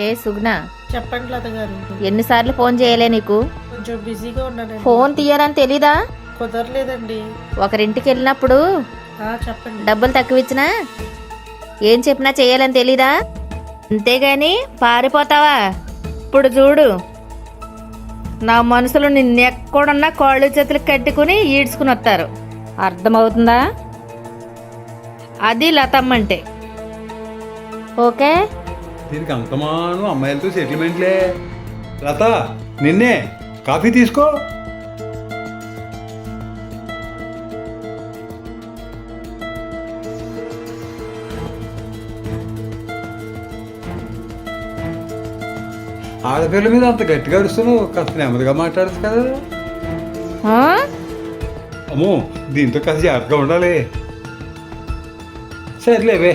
ఏ సుగ్న, చెప్పండి లత గారు. ఎన్నిసార్లు ఫోన్ చేయలే నీకు? కొంచెం బిజీగా ఉన్నానండి. ఫోన్ తీయాలని తెలీదా? కుదరలేదండి. ఒకరింటికి వెళ్ళినప్పుడు చెప్పండి. డబ్బులు తక్కువ ఇచ్చినా ఏం చెప్పినా చేయాలని తెలీదా? అంతేగాని పారిపోతావా? ఇప్పుడు చూడు, నా మనసులో నిన్నెక్కడున్నా కాళ్ళు చేతులు కట్టుకుని ఈడ్చుకుని వస్తారు. అర్థమవుతుందా? అది లతమ్మ అంటే. ఓకే, దీనికి అంతమాను అమ్మాయిలతో సెటిల్మెంట్లే. లత, నిన్నే కాఫీ తీసుకో. ఆడపిల్ల మీద అంత గట్టిగా అరుస్తున్నావు, కాస్త నెమ్మదిగా మాట్లాడచ్చు కదా. ఆ? అమ్మో, దీంతో కాస్త జాగ్రత్తగా ఉండాలి. సర్లేవే,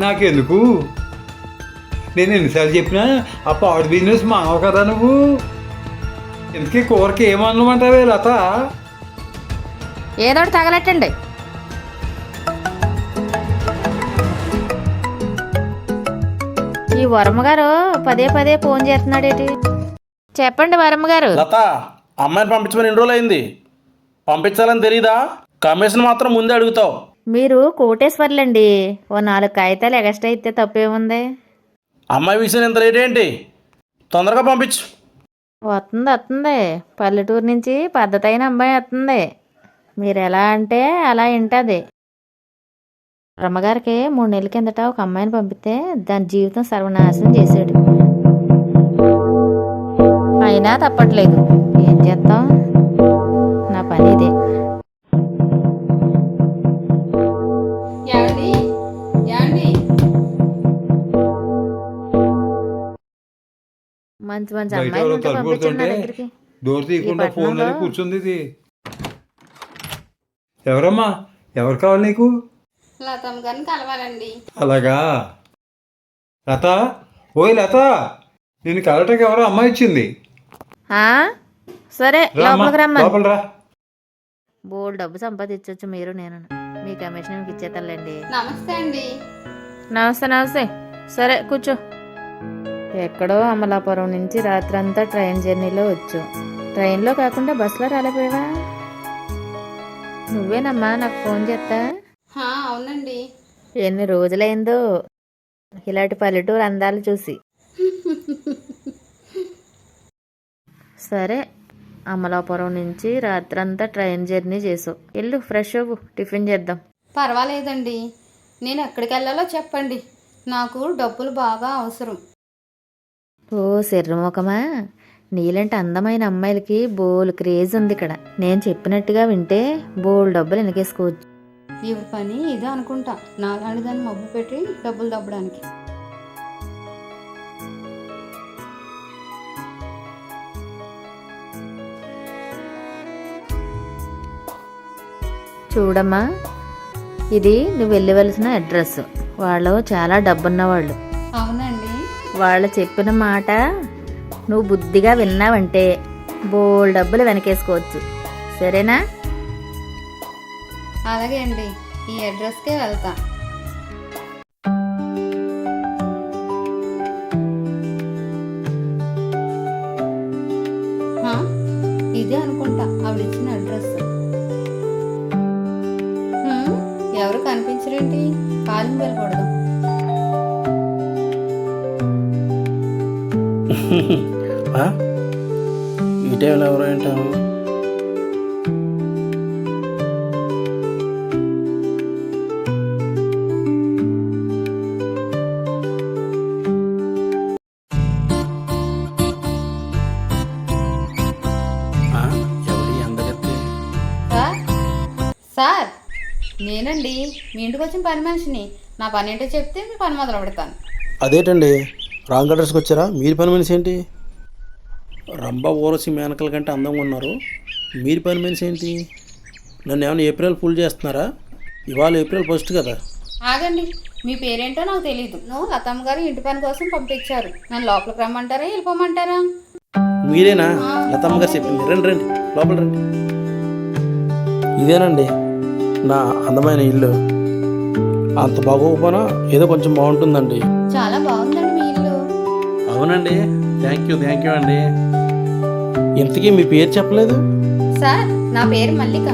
నాకెందుకు? నేను ఎన్నిసార్లు చెప్పినా ఆ పాడు బిజినెస్ మానవు కదా నువ్వు. ఇంతకీ కూరకి ఏమన్నమంటావే లత? ఏదోటి తగలెట్టండి. ఈ వరమ్మగారు పదే పదే ఫోన్ చేస్తున్నాడేటి? చెప్పండి వరమ్మగారు. లత, అమ్మాయిని పంపించమని 2 రోజులు అయింది. పంపించాలని తెలీదా? కమిషన్ మాత్రం ముందే అడుగుతావు. మీరు కోటేశ్వర్లండి, ఓ 4 కాగితాలు ఎగస్ట్రా ఇస్తే తప్పేముంది? అమ్మాయి విషయం ఇంత లేట్ ఏంటి? తొందరగా పంపించు. వస్తుంది. పల్లెటూరు నుంచి పద్ధతి అయిన అమ్మాయి వస్తుంది. మీరు ఎలా అంటే అలా వింటుంది. రమ్మగారికి 3 నెలల కిందట ఒక అమ్మాయిని పంపితే దాని జీవితం సర్వనాశనం చేశాడు. అయినా తప్పట్లేదు. ఏం చేస్తాం, నా పని ఇదే. మంచి మంచి బయట అమ్మాయిలు ఎవరో ఉంటే తలుపు పంపించండి నా కొడుతుంటే దగ్గరికి. డోర్ తీయకుండా ఈ ఫోన్ పట్టణంలో కూర్చుంది ఇది. ఎవరమ్మా? ఎవరు కావాలి నీకు? లతమ్మ గారిని కలవాలండి. అలాగా. లత, ఓయ్ లత, నేను కలటకి ఎవరో అమ్మాయి ఇచ్చింది. ఆ? సరే, లోపలికి రమ్మని. లోపల రా. బోల్ డబ్బు సంపాదించవచ్చు మీరు, నేను. మీ కమిషన్ మీకు ఇచ్చేతాలండి. నమస్తే అండి. నమస్తే. సరే కూర్చో. ఎక్కడో అమలాపురం నుంచి రాత్రంతా ట్రైన్ జర్నీలో వచ్చావు. ట్రైన్లో కాకుండా బస్సులో రాలేపోయావా? నువ్వేనమ్మా నాకు ఫోన్ చేస్తా? అవునండి. ఎన్ని రోజులైందో ఇలాంటి పల్లెటూరు అందాలు చూసి. సరే, అమలాపురం నుంచి రాత్రంతా ట్రైన్ జర్నీ చేసావు. వెళ్ళు, ఫ్రెష్ అవ్వు, టిఫిన్ చేద్దాం. పర్వాలేదండి, నేను ఎక్కడికి వెళ్ళాలో చెప్పండి. నాకు డబ్బులు బాగా అవసరం. ఓ శర్రముఖమా, నీలాంటి అందమైన అమ్మాయిలకి బోల్ క్రేజ్ ఉంది ఇక్కడ. నేను చెప్పినట్టుగా వింటే బోల్ డబ్బులు వెనకేసుకోవచ్చు. ఇవి పని ఇదే అనుకుంటా, నాలాంటి దాన్ని మబ్బు పెట్టి డబ్బులు దబ్బడానికి. చూడమ్మా, ఇది నువ్వు వెళ్ళవలసిన అడ్రస్. వాళ్ళు చాలా డబ్బున్న వాళ్ళు. అవునండి. వాళ్ళు చెప్పిన మాట నువ్వు బుద్ధిగా విన్నావంటే బోల్ డబ్బులు వెనకేసుకోవచ్చు. సరేనా? అలాగే అండి, ఈ అడ్రస్కే వెళ్తా. ఇదే అనుకుంటా ఆవిడ ఇచ్చిన అడ్రస్. ఎవరు కనిపించరేంటి? కాలింగ్ బెల్ కొడదాం. ఈ టైంలో ఎవరు ఏంటారు? సార్, నేనండి, మీ ఇంటికి వచ్చిన పని మనిషిని. నా పని ఏంటో చెప్తే మీ పని మొదలు పెడతాను. అదేంటండి, రాంగ్ అడ్రస్కి వచ్చారా? మీరు పని మనిషి ఏంటి? రంభ ఊరసి మేనకల కంటే అందంగా ఉన్నారు. మీరు పని మనిషి ఏంటి? నన్ను ఏమైనా ఏప్రిల్ ఫుల్ చేస్తున్నారా? ఇవాళ ఏప్రిల్ 1 కదా. ఆగండి, మీ పేరేంటో నాకు తెలీదు. నువ్వు లతమ్మ గారు ఇంటి పని కోసం పంపించారు. నన్ను లోపలికి రమ్మంటారా, వెళ్ళిపోమంటారా? మీరేనా లతమ్మ గారు చెప్పింది? రండి లోపల రండి. ఇదేనండి నా అందమైన ఇల్లు. అంత బాగోకపోయినా ఏదో కొంచెం బాగుంటుందండి. చాలా బాగుందండి మీ ఇల్లు. అవునండి. థ్యాంక్ యూ అండి. ఇంతకీ మీ పేరు చెప్పలేదు. సార్ నా పేరు మల్లిక.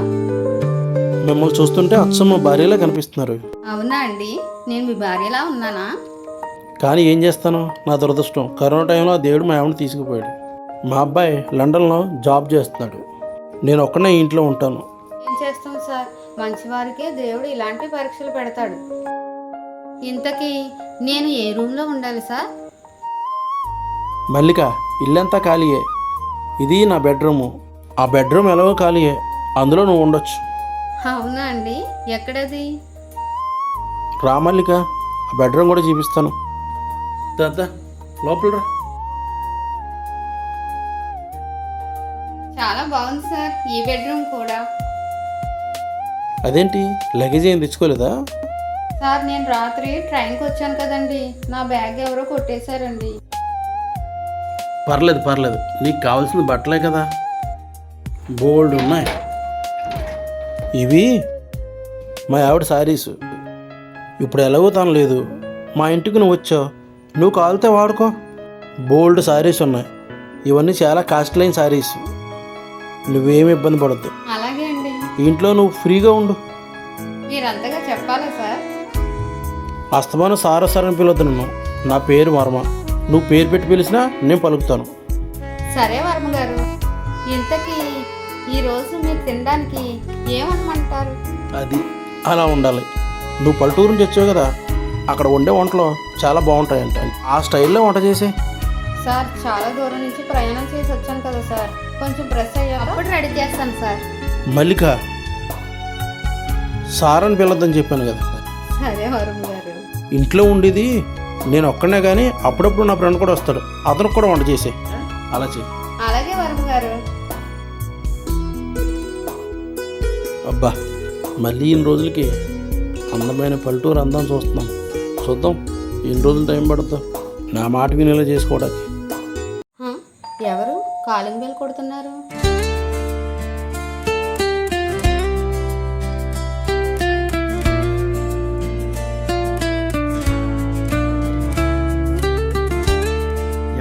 మిమ్మల్ని చూస్తుంటే అచ్చమ్మ భార్యలా కనిపిస్తున్నారు. అవునా అండి, నేను మీ భార్యలా ఉన్నానా? కానీ ఏం చేస్తాను, నా దురదృష్టం. కరోనా టైంలో ఆ దేవుడు మా ఆవిడని తీసుకుపోయాడు. మా అబ్బాయి లండన్లో జాబ్ చేస్తున్నాడు. నేను ఒక్కనే ఇంట్లో ఉంటాను. ఏం చేస్తాం సార్, మంచివారికే దేవుడు ఇలాంటి పరీక్షలు పెడతాడు. ఇంతకీ నేను ఏ రూమ్లో ఉండాలి సార్? మల్లిక, ఇల్లంతా ఖాళీయే. ఇది నా బెడ్రూము. ఆ బెడ్రూమ్ ఎలాగో ఖాళీయే, అందులో నువ్వు ఉండొచ్చు. అవునా అండి, ఎక్కడది? రా మల్లిక, ఆ బెడ్రూమ్ కూడా చూపిస్తాను. దా లోపల రా. చాలా బాగుంది సార్ ఈ బెడ్రూమ్ కూడా. అదేంటి, లగేజ్ ఏం తెచ్చుకోలేదా? సార్ నేను రాత్రి ట్రైన్కి వచ్చాను కదండి, నా బ్యాగ్ ఎవరో కొట్టేశారండి. పర్లేదు, నీకు కావాల్సిన బట్టలే కదా, బోల్డ్ ఉన్నాయి. ఇవి మా ఆవిడ శారీస్. ఇప్పుడు ఎలాగో తను లేదు, మా ఇంటికి నువ్వు వచ్చావు, నువ్వు కావాలితే వాడుకో. బోల్డ్ శారీస్ ఉన్నాయి. ఇవన్నీ చాలా కాస్ట్లైన శారీస్. నువ్వేమి ఇబ్బంది పడద్దు. అలాగే అండి. ఇంట్లో నువ్వు ఫ్రీగా ఉండు. మీరంతగా చెప్పాలా సార్? అస్తమానం సార్ అని పిలవద్దు నన్ను. నా పేరు వర్మ. నువ్వు పేరు పెట్టి పిలిచినా నేను పలుకుతాను. సరే వర్మ గారు, ఇంతకీ ఈరోజు మీరు తినడానికి ఏమనమంటారు? అది అలా ఉండాలి. నువ్వు పల్లెటూరు నుంచి వచ్చావు కదా, అక్కడ వండే వంటలు చాలా బాగుంటాయంట. ఆ స్టైల్లో వంట చేసే. సార్ చాలా దూరం నుంచి ప్రయాణం చేసి వచ్చాను కదా సార్, కొంచెం ఫ్రెష్ అయ్యా అప్పుడు రెడీ చేస్తాను సార్. మల్లిక, సార్ అని పిలవద్దని చెప్పాను కదా. సరే వర్మ గారు. ఇంట్లో ఉండేది నేను ఒక్కనే, కానీ అప్పుడప్పుడు నా ఫ్రెండ్ కూడా వస్తాడు, అతనికి కూడా వంట చేసే. అలా చేయి. అలాగే వర్మ గారు. అబ్బా, మళ్ళీ ఇన్ని రోజులకి అందమైన పల్లెటూరు అందం చూద్దాం ఎన్ని రోజులు టైం పడుతుందో నా మాట వినేలా చేసుకోవడానికి. ఎవరు కాలింగ్ బెల్ కొడుతున్నారు?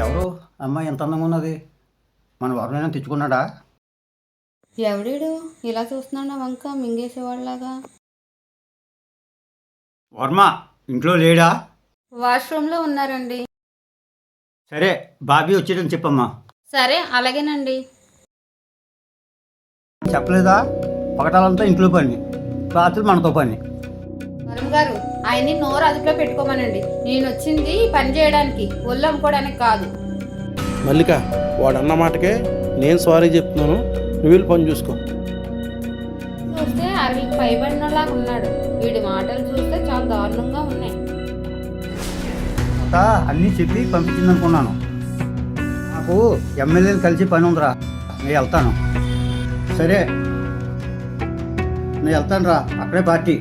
ఎవరు అమ్మాయి ఎంత అందంగా ఉన్నది? మన వరుణైనా తెచ్చుకున్నాడా? ఎవడీడు ఇలా చూస్తున్నాడు నా వంక మింగేసేవాళ్ళలాగా? వర్మ ఇంట్లో లేడా? వాష్రూమ్లో ఉన్నారండి. సరే, బాబీ వచ్చేటని చెప్పమ్మా. సరే అలాగేనండి. చెప్పలేదా? పగటాలంతా ఇంట్లో పని, రాత్రి మనతో పని. వరుణ్ గారు, ఆయన్ని నోరు అదుపులో పెట్టుకోమనండి. నేను వచ్చింది పని చేయడానికి, ఒళ్ళు అమ్ముకోవడానికి కాదు. మల్లిక, వాడు అన్న మాటకే నేను సారీ చెప్తున్నాను. నువ్వు వెళ్ళి పని చూసుకో. చూస్తే 60కి పైబడినలాగా ఉన్నాడు. వీడి మాటలు చూస్తే చాలా దారుణంగా ఉన్నాయి. అత్త అన్నీ చెప్పి పంపించిందనుకున్నాను. నాకు ఎమ్మెల్యేని కలిసి పని ఉందిరా, నేను వెళ్తాను. సరే నేను వెళ్తాను రా, అక్కడే పార్టీ.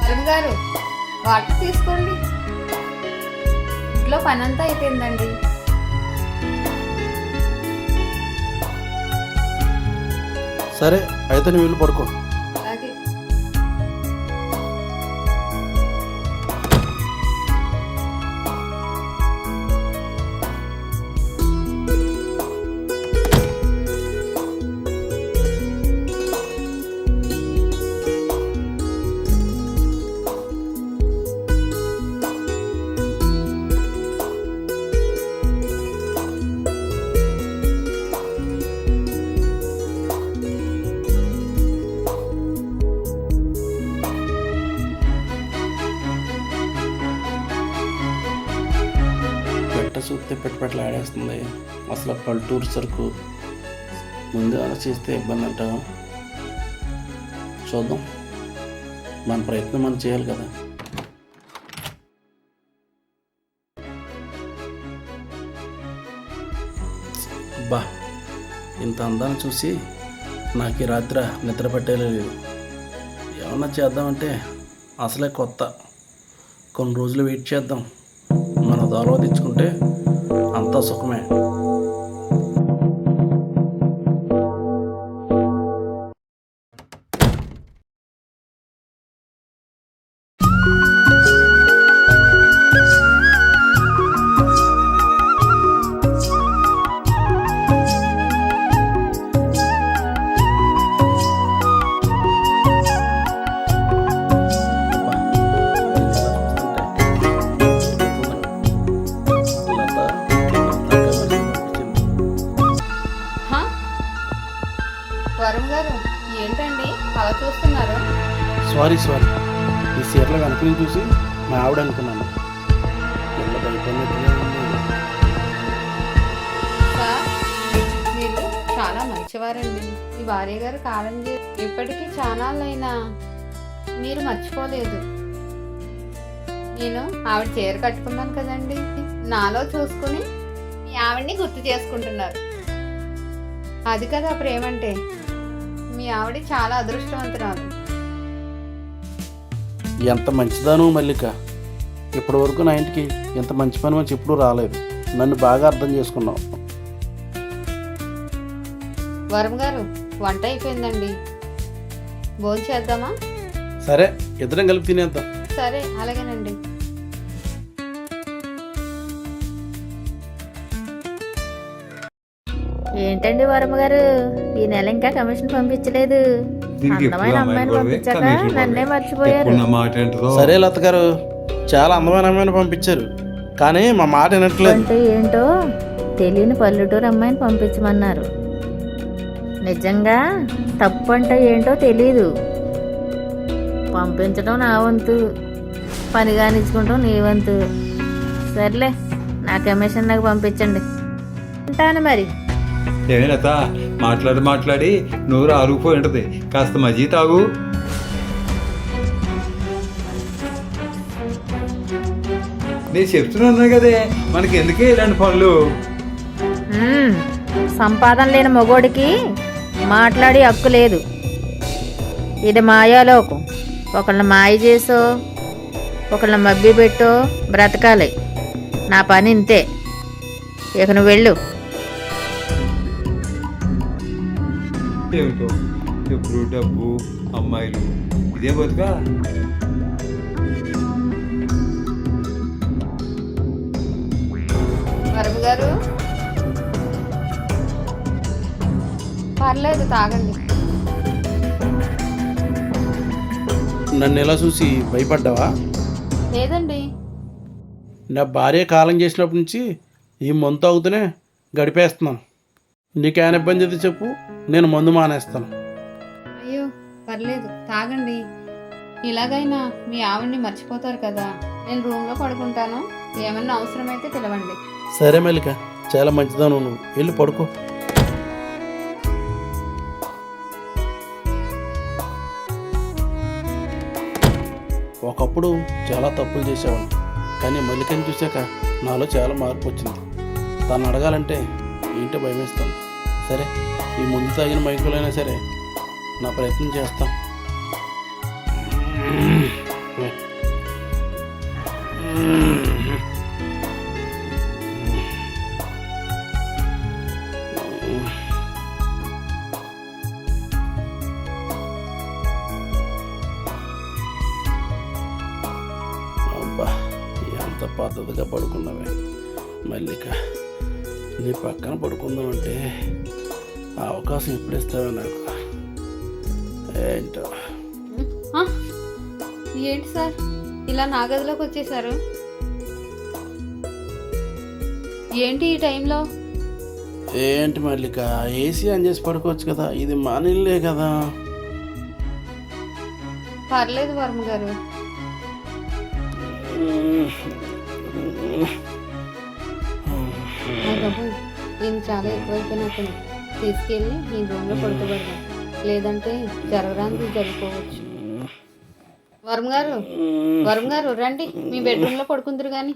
వరుణ్ గారు, వాటర్ తీసుకోండి. ఇంట్లో పని అంతా అయిపోయిందండి. సరే అయితే నువ్వు వెళ్ళి పడుకో. అలాగే. చూస్తే పెట్టుబడులు ఆడేస్తుంది. అసలు పల్లెటూరు సరుకు ముందు అలా చేస్తే ఇబ్బంది అంటావా? చూద్దాం, మన ప్రయత్నం మనం చేయాలి కదా. అబ్బా, ఇంత అందాన్ని చూసి నాకు ఈ రాత్రి నిద్ర పట్టేలేదు. ఏమన్నా చేద్దామంటే అసలే కొత్త. కొన్ని రోజులు వెయిట్ చేద్దాం. మనం దోరవ తెచ్చుకుంటే అంతా సుఖమే. హా? వరుణ్ గారు ఏంటండి అలా చూస్తున్నారు? సారీ ఈ చీరలో వెనకని చూసి మా ఆవిడ అనుకున్నాను. పిల్ల భయపడినట్టుగా ఉంది. సార్, మీరు చాలా మంచివారండి. మీ భార్య గారు కాలం ఇప్పటికీ చానాళ్ళైనా మీరు మర్చిపోలేదు. నేను ఆవిడ చీర కట్టుకున్నాను కదండి, నాలో చూసుకుని మీ ఆవిడ్ని గుర్తు చేసుకుంటున్నారు. అది కదా ప్రేమంటే. మీ ఆవిడ చాలా అదృష్టవంతురాలు. ఎంత మంచిదాను మల్లిక. ఇప్పటి వరకు నా ఇంటికి ఎంత మంచి పని మంచి ఎప్పుడూ రాలేదు. నన్ను బాగా అర్థం చేసుకున్నావు. వరం గారు, వంట అయిపోయిందండి, భోజనం చేద్దామా? సరే, ఇద్దరం కలిపి తినేద్దాం. సరే, అలాగేనండి. ఏంటండి వరమ్మ గారు, ఈ నెల ఇంకా కమిషన్ పంపించలేదు. దీనికి అందమైన ఎప్పుడు అమ్మాయిని అమ్మాయిని పంపించాక కమిషన్ నన్నే పంపించారు. మర్చిపోయారు. ఎప్పుడు నా మాట ఏంటో. సరే లత గారు, చాలా అందమైన అమ్మాయిని పంపించారు, కానీ మా మాట వినట్లేదు. అంటే ఏంటో తెలియని పల్లెటూరు అమ్మాయిని పంపించమన్నారు. నిజంగా తప్పు అంటే ఏంటో తెలీదు. పంపించడం నా వంతు, పని కానిచ్చుకుంటాం నీ వంతు. సర్లే, నా కమిషన్ నాకు పంపించండి. ఉంటాను మరి. ఏమైనా మాట్లాడి నోరు ఆరుకుపోయి ఉంటుంది. కాస్త మజ్జి తాగు. నేను చెప్తున్నాను కదే, మనకి ఎందుకే ఇలాంటి పనులు. సంపాదన లేని మగోడికి మాట్లాడి హక్కు లేదు. ఇది మాయాలోకం. ఒకళ్ళని మాయ చేసో ఒకళ్ళని మబ్బి పెట్టో బ్రతకాలి. నా పని ఇంతే. ఇక నువ్వు వెళ్ళు. ఏమిటో ఎప్పుడు డబ్బు, అమ్మాయిలు, ఇదే బతుకా. వరం గారు, పర్లేదు, తాగండి. నన్ను ఇలా చూసి భయపడ్డావా? లేదండి. నా భార్య కాలం చేసినప్పటి నుంచి ఈ మందు తాగుతూనే గడిపేస్తున్నాను. నీకేమైనా ఇబ్బంది అయితే చెప్పు, నేను మందు మానేస్తాను. అయ్యో, పర్లేదు, తాగండి. ఇలాగైనా మీ ఆవిడ్ని మర్చిపోతారు కదా. నేను రూమ్లో పడుకుంటాను, ఏమన్నా అవసరమైతే పిలవండి. సరే మల్లిక, చాలా మంచిదాను, నువ్వు వెళ్ళి పడుకో. ఒకప్పుడు చాలా తప్పులు చేసేవాడిని, కానీ మల్లికని చూశాక నాలో చాలా మార్పు వచ్చింది. తను అడగాలంటే ఏంటో భయమేస్తాను. సరే, ఈ ముందు తాగిన మైకులైనా సరే నా ప్రయత్నం చేస్తాను. అబ్బా, ఎంత పద్ధతిగా పడుకున్నావే మల్లిక. నీ పక్కన పడుకుందామంటే ఆ అవకాశం ఎప్పుడు ఇస్తావే నాకు. ఏంటో. ఆ? ఏంటి సార్, ఇలా నా గదిలోకి వచ్చేసారు? ఏంటి ఈ టైంలో? ఏంటి మల్లిక, ఏసీ ఆన్ చేసి పడుకోవచ్చు కదా, ఇది మా ఇల్లే కదా. పర్లేదు వర్మ గారు. ఈయన చాలా ఎక్కువైపోయినట్టుంది. తీసుకెళ్ళి ఈ రూమ్లో పడుకోబెడదాం, లేదంటే జరగరాంది జరిగిపోవచ్చు. వరం గారు రండి, మీ బెడ్రూమ్లో పడుకుందరు కానీ.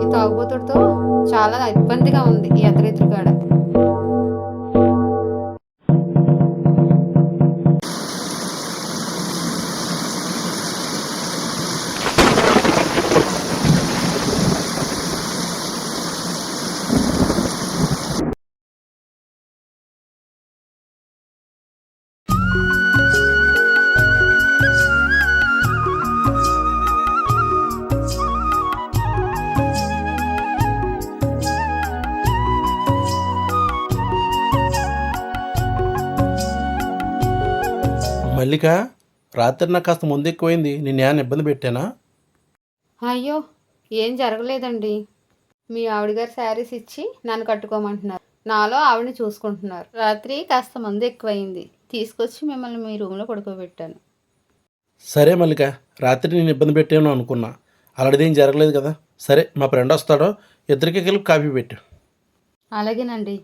ఈ తాగుబోతుడితో చాలా ఇబ్బందిగా ఉంది ఈ అర్ధరాత్రి కాడ. మల్లిక, రాత్రి నాకు కాస్త ముందు ఎక్కువైంది. నేను ఏమైనా ఇబ్బంది పెట్టానా? అయ్యో, ఏం జరగలేదండి. మీ ఆవిడ గారు శారీస్ ఇచ్చి నన్ను కట్టుకోమంటున్నారు. నాలో ఆవిడని చూసుకుంటున్నారు. రాత్రి కాస్త మందు ఎక్కువైంది, తీసుకొచ్చి మిమ్మల్ని మీ రూమ్లో పడుకోబెట్టాను. సరే మల్లిక, రాత్రి నేను ఇబ్బంది పెట్టాను అనుకున్నా. అలాంటిదేం జరగలేదు కదా. సరే, మా ఫ్రెండ్ వస్తాడో, ఇద్దరికి కలిపి కాఫీ పెట్టు. అలాగేనండి.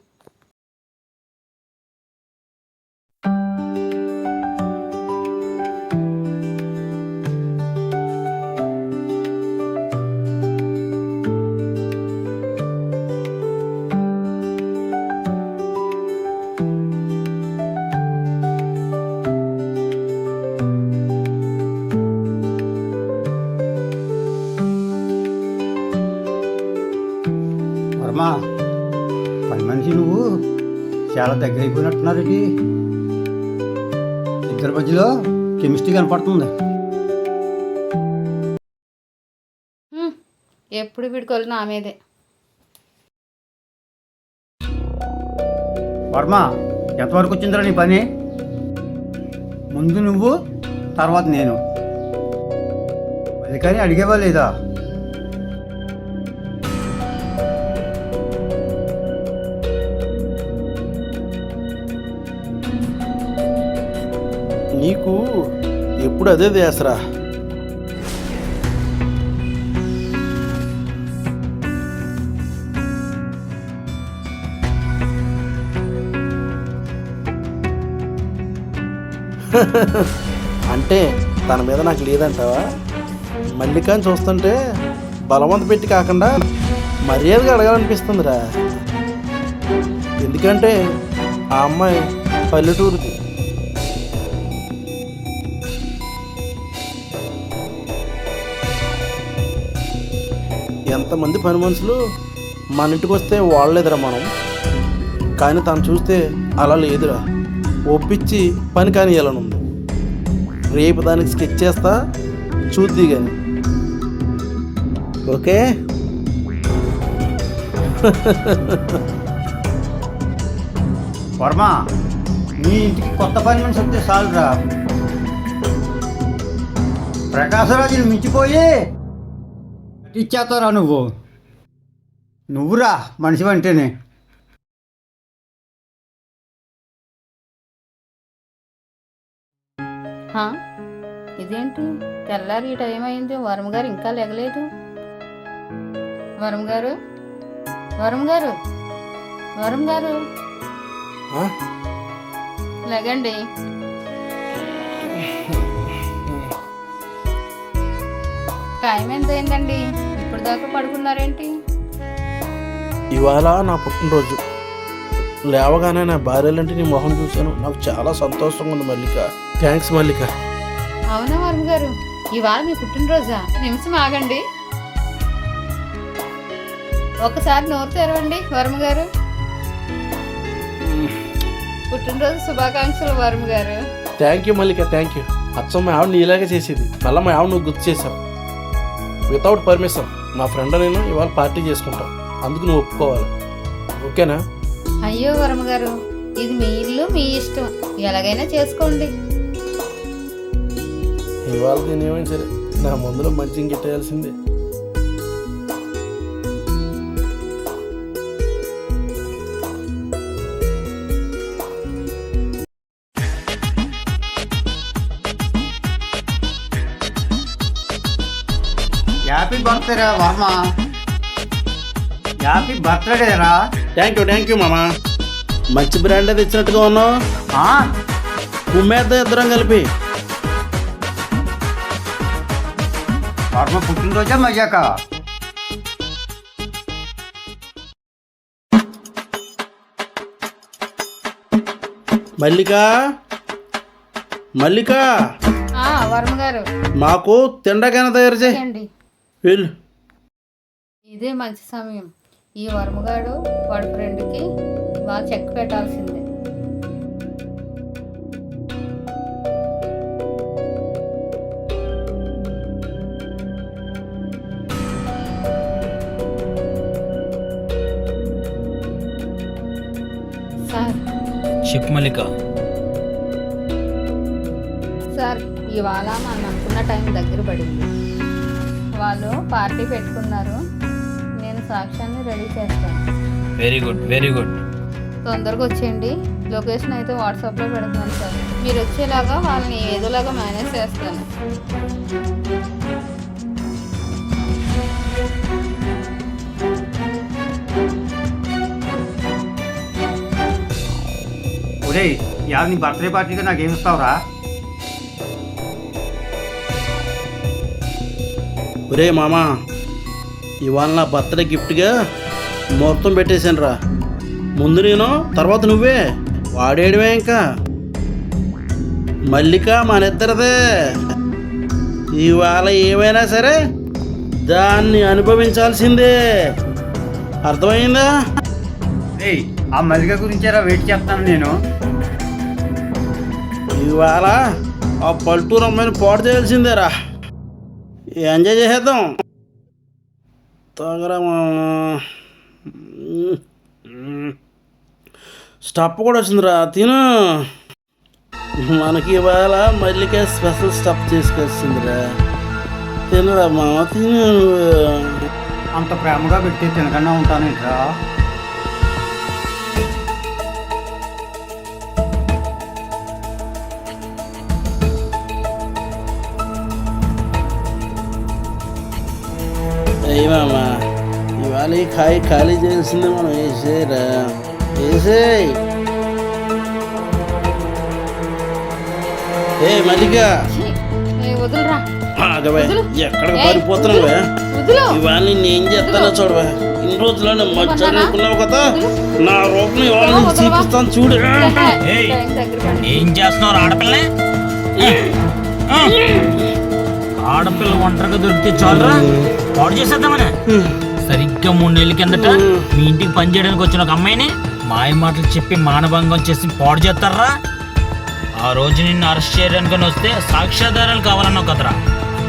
వర్మ, పని మనిషి నువ్వు చాలా దగ్గర అయిపోయినట్టున్నారేంటి? ఇద్దరి మధ్యలో కెమిస్ట్రీ కనపడుతుంది. ఎప్పుడు వీడుకోవాలి నా మీదే. వర్మ, ఎంతవరకు వచ్చిందిరా నీ పని? ముందు నువ్వు, తర్వాత నేను. అది కానీ అడిగేవా లేదా? నీకు ఎప్పుడు అదే దేసరా. అంటే తన మీద నాకు లేదంటావా? మల్లికాని చూస్తుంటే బలవంత పెట్టి కాకుండా మర్యాదగా అడగాలనిపిస్తుందిరా. ఎందుకంటే ఆ అమ్మాయి పల్లెటూరుది. ఎంతమంది పని మనుషులు మన ఇంటికి వస్తే వాళ్ళేదురా మనం. కానీ తను చూస్తే అలా లేదురా. ఒప్పించి పని కానియాలని ఉంది. రేపు దానికి స్కెచ్ చేస్తా, చూద్ది కానీ. ఓకే. వర్మ, నీ ఇంటికి కొత్త పని మనిషి వస్తే చాలురా. ప్రకాశరాజుని మించిపోయి ఇచ్చేస్తారా నువ్వురా మనిషి అంటేనే. ఇదేంటి తెల్లారి ఈ టైం అయింది, వరం గారు ఇంకా లేగలేదు. వరం గారు, వరం గారు, వరం గారు, లేగండి. టైం ఎంత అయిందండి? ఇప్పుడు దాకా పడుకున్నారేంటి? ఇవాళ నా పుట్టినరోజు. లేవగానే నా భార్యలంటే నీ మొహం చూశాను. నాకు చాలా సంతోషంగా ఉంది మల్లిక. థ్యాంక్స్ మల్లిక. అవునా వరం గారు, ఇవాళ మీ పుట్టినరోజా? నిమిషం ఆగండి, ఒకసారి నోరు తెరవండి. వరం గారు, పుట్టినరోజు శుభాకాంక్షలు వరం గారు. Thank you Mallika, thank you. అచ్చం మా ఆవిడ నీలాగే చేసేది. మళ్ళీ మా ఆవిడ నువ్వు గుర్తు చేసావు. వితౌట్ పర్మిషన్ నా ఫ్రెండ్ నేను ఇవాళ పార్టీ చేసుకుంటాం. అందుకు నువ్వు ఒప్పుకోవాలి. ఓకేనా? అయ్యో వర్మగారు, ఇది మీ ఇల్లు, మీ ఇష్టం, ఎలాగైనా చేసుకోండి. ఇవాళ దీని ఏమైనా సరే నా మందులో మంచి ఇంకెట్టేయాల్సిందే. హ్యాపీ బర్త్డే రా వర్మ. హ్యాపీ బర్త్డే రా. థ్యాంక్ యూ మామా. మంచి బ్రాండ్ అది ఇచ్చినట్టుగా ఉన్నావు. కుమ్మేద్దాం ఇద్దరం కలిపి. వర్మ పుట్టినరోజా మజాక? మల్లిక వర్మగారు, మాకు తిండకైనా తయారు చేయి. అండి వెళ్ళు. ఇదే మంచి సమయం. ఈ వర్మగాడు వాడి ఫ్రెండ్కి బాగా చెక్ పెట్టాల్సిందే. సార్ చెప్పు మల్లిక. సార్, ఇవాళ మనం అనుకున్న టైం దగ్గర పడింది. వాళ్ళు పార్టీ పెట్టుకున్నారు. నేను సాక్ష్యాన్ని రెడీ చేస్తాను. Very good, very good. తొందరగా వచ్చేయండి. లొకేషన్ అయితే వాట్సాప్లో పెడుతున్నాను సార్. మీరు వచ్చేలాగా వాళ్ళని ఏదోలాగా మేనేజ్ చేస్తాను. ఒరే ఇవాళ నీ బర్త్డే పార్టీగా నాకేమిస్తావురా? ఒరే మామా, ఇవాళ నా బర్త్డే గిఫ్ట్గా ముహూర్తం పెట్టేశాను రా. ముందు నేను, తర్వాత నువ్వే. వాడేయడమే ఇంకా. మల్లిక మనిద్దరిదే. ఇవాళ ఏమైనా సరే దాన్ని అనుభవించాల్సిందే. అర్థమైందా? ఏయ్, ఆ మల్లిక గురించేరా వెయిట్ చేస్తాను నేను. ఇవాళ ఆ పల్లెటూరు అమ్మాయిని పాడు చేయాల్సిందేరా. ఎంజాయ్ చేసేద్దాం. తగరా స్టప్ కూడా వచ్చిందిరా, తిను. మనకి ఇవాళ మల్లిక స్పెషల్ స్టప్ చేసుకొచ్చిందిరా. తినరా మామ, తిను. అంత ప్రేమగా పెట్టి తినకుండా ఉంటానేట్రా? అయ్యి మామ, ఇవాళ ఈ కాయ ఖాళీ చేయాల్సిందే. మనం వేసేయరా, వేసేయ్. ఏ మల్లిక, వదులురా. ఆగవే, ఎక్కడికి పారిపోతున్నావే? ఇవాళ నేను చేస్తానో చూడవే. ఇన్ని రోజులను మధ్య అనుకున్నావు కదా, నా రూపం ఇవాళ నేను చూపిస్తాను చూడు. ఏయ్, ఏం చేస్తున్నావు ఆడపిల్ల? ఆడపిల్ల ఒంటరిగా దొరికితే చాలురా, పాడు చేసేద్దామనే. సరిగ్గా 3 నెలల కిందట మీ ఇంటికి పని చేయడానికి వచ్చిన ఒక అమ్మాయిని మాయ మాటలు చెప్పి మానభంగం చేసి పాడు చేస్తారా? ఆ రోజు నిన్ను అరెస్ట్ చేయడానికి వస్తే సాక్ష్యాధారాలు కావాలన్నావు కదరా.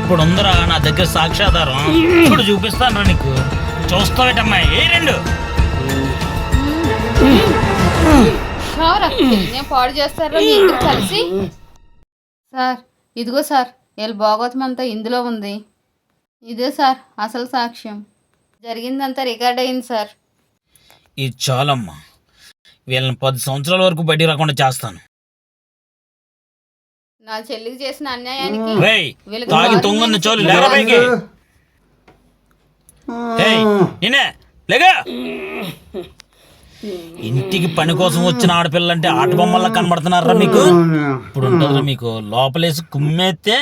ఇప్పుడు ఉందరా నా దగ్గర సాక్ష్యాధారం. ఇప్పుడు చూపిస్తాను రా నీకు. చూస్తావేటమ్మాయి? ఏ రెండు నేను పాడు చేస్తారా మీ ఇద్దరు కలిసి? సార్, ఇదిగో సార్, వీళ్ళ భాగవతం అంతా ఇందులో ఉంది. ఇదే సార్ అసలు సాక్ష్యం. జరిగిందంతా రికార్డ్ అయింది సార్. ఇది చాలమ్మా. వీళ్ళని 10 సంవత్సరాల వరకు బయటికి రాకుండా చేస్తాను. నా చెల్లికి చేసిన అన్యాయానికి రేయ్, తాగి తొంగన్న చాలు, లేరా పైకి. ఏయ్, నేనే లేగా. ఇంటికి పని కోసం వచ్చిన ఆడపిల్లంటే ఆట బొమ్మల్లా కనబడుతున్నారా మీకు? ఇప్పుడు ఉంటుందిరా మీకు. లోపలేసి కుమ్మేస్తే